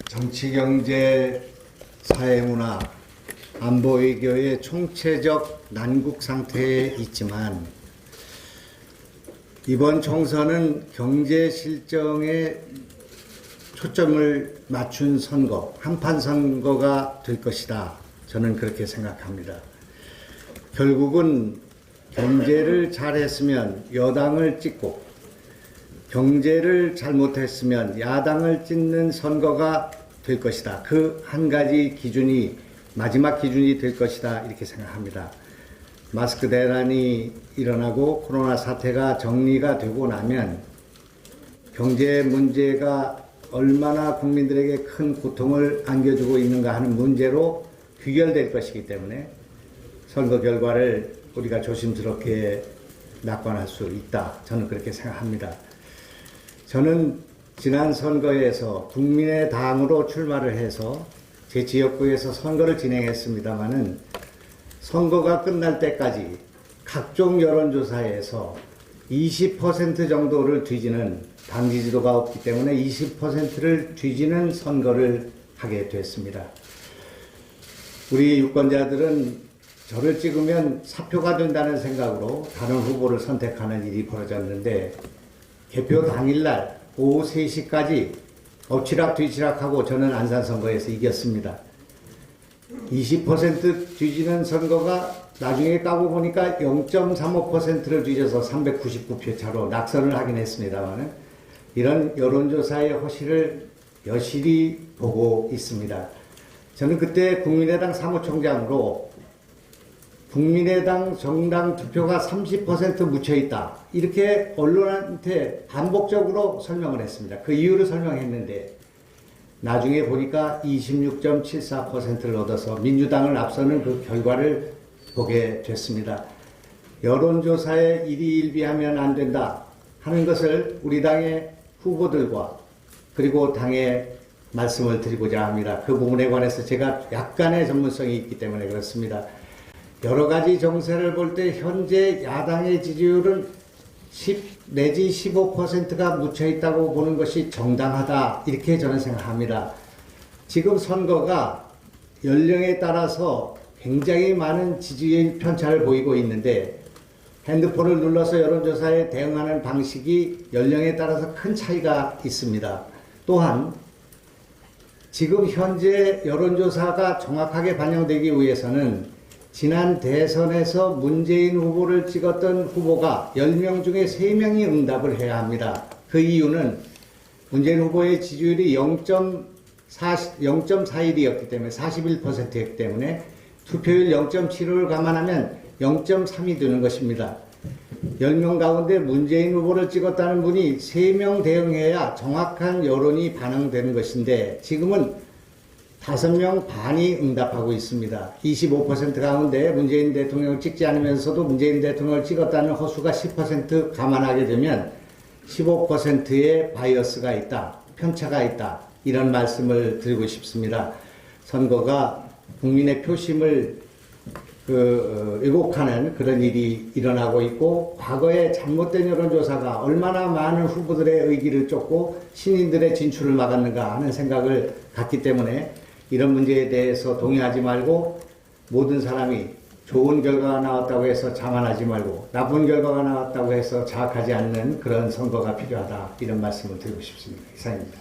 정치, 경제, 사회문화, 안보, 외교의 총체적 난국 상태에 있지만 이번 총선은 경제 실정에 초점을 맞춘 선거, 한판 선거가 될 것이다. 저는 그렇게 생각합니다. 결국은 경제를 잘했으면 여당을 찍고 경제를 잘못했으면 야당을 찍는 선거가 될 것이다. 그 한 가지 기준이 마지막 기준이 될 것이다. 이렇게 생각합니다. 마스크 대란이 일어나고 코로나 사태가 정리가 되고 나면 경제 문제가 얼마나 국민들에게 큰 고통을 안겨주고 있는가 하는 문제로 귀결될 것이기 때문에 선거 결과를 우리가 조심스럽게 낙관할 수 있다. 저는 그렇게 생각합니다. 저는 지난 선거에서 국민의당으로 출마를 해서 제 지역구에서 선거를 진행했습니다마는 선거가 끝날 때까지 각종 여론조사에서 20% 정도를 뒤지는 당 지지도가 없기 때문에 20%를 뒤지는 선거를 하게 됐습니다. 우리 유권자들은 저를 찍으면 사표가 된다는 생각으로 다른 후보를 선택하는 일이 벌어졌는데 개표 당일날 오후 3시까지 엎치락 뒤치락하고 저는 안산 선거에서 이겼습니다. 20% 뒤지는 선거가 나중에 까고 보니까 0.35%를 뒤져서 399표 차로 낙선을 하긴 했습니다만 이런 여론조사의 허실을 여실히 보고 있습니다. 저는 그때 국민의당 사무총장으로 국민의당 정당 투표가 30% 묻혀있다. 이렇게 언론한테 반복적으로 설명을 했습니다. 그 이유를 설명했는데 나중에 보니까 26.74%를 얻어서 민주당을 앞서는 그 결과를 보게 됐습니다. 여론조사에 일희일비하면 안 된다 하는 것을 우리 당의 후보들과 그리고 당에 말씀을 드리고자 합니다. 그 부분에 관해서 제가 약간의 전문성이 있기 때문에 그렇습니다. 여러 가지 정세를 볼 때 현재 야당의 지지율은 10 내지 15%가 묻혀있다고 보는 것이 정당하다. 이렇게 저는 생각합니다. 지금 선거가 연령에 따라서 굉장히 많은 지지율 편차를 보이고 있는데 핸드폰을 눌러서 여론조사에 대응하는 방식이 연령에 따라서 큰 차이가 있습니다. 또한 지금 현재 여론조사가 정확하게 반영되기 위해서는 지난 대선에서 문재인 후보를 찍었던 후보가 10명 중에 3명이 응답을 해야 합니다. 그 이유는 문재인 후보의 지지율이 0.41이었기 때문에 41%였기 때문에 투표율 0.75를 감안하면 0.3이 되는 것입니다. 10명 가운데 문재인 후보를 찍었다는 분이 3명 대응해야 정확한 여론이 반영되는 것인데 지금은 5명 반이 응답하고 있습니다. 25% 가운데 문재인 대통령을 찍지 않으면서도 문재인 대통령을 찍었다는 허수가 10% 감안하게 되면 15%의 바이어스가 있다, 편차가 있다, 이런 말씀을 드리고 싶습니다. 선거가 국민의 표심을 왜곡하는 그런 일이 일어나고 있고 과거에 잘못된 여론조사가 얼마나 많은 후보들의 의기를 쫓고 신인들의 진출을 막았는가 하는 생각을 갖기 때문에 이런 문제에 대해서 동의하지 말고 모든 사람이 좋은 결과가 나왔다고 해서 자만하지 말고 나쁜 결과가 나왔다고 해서 자학하지 않는 그런 선거가 필요하다. 이런 말씀을 드리고 싶습니다. 이상입니다.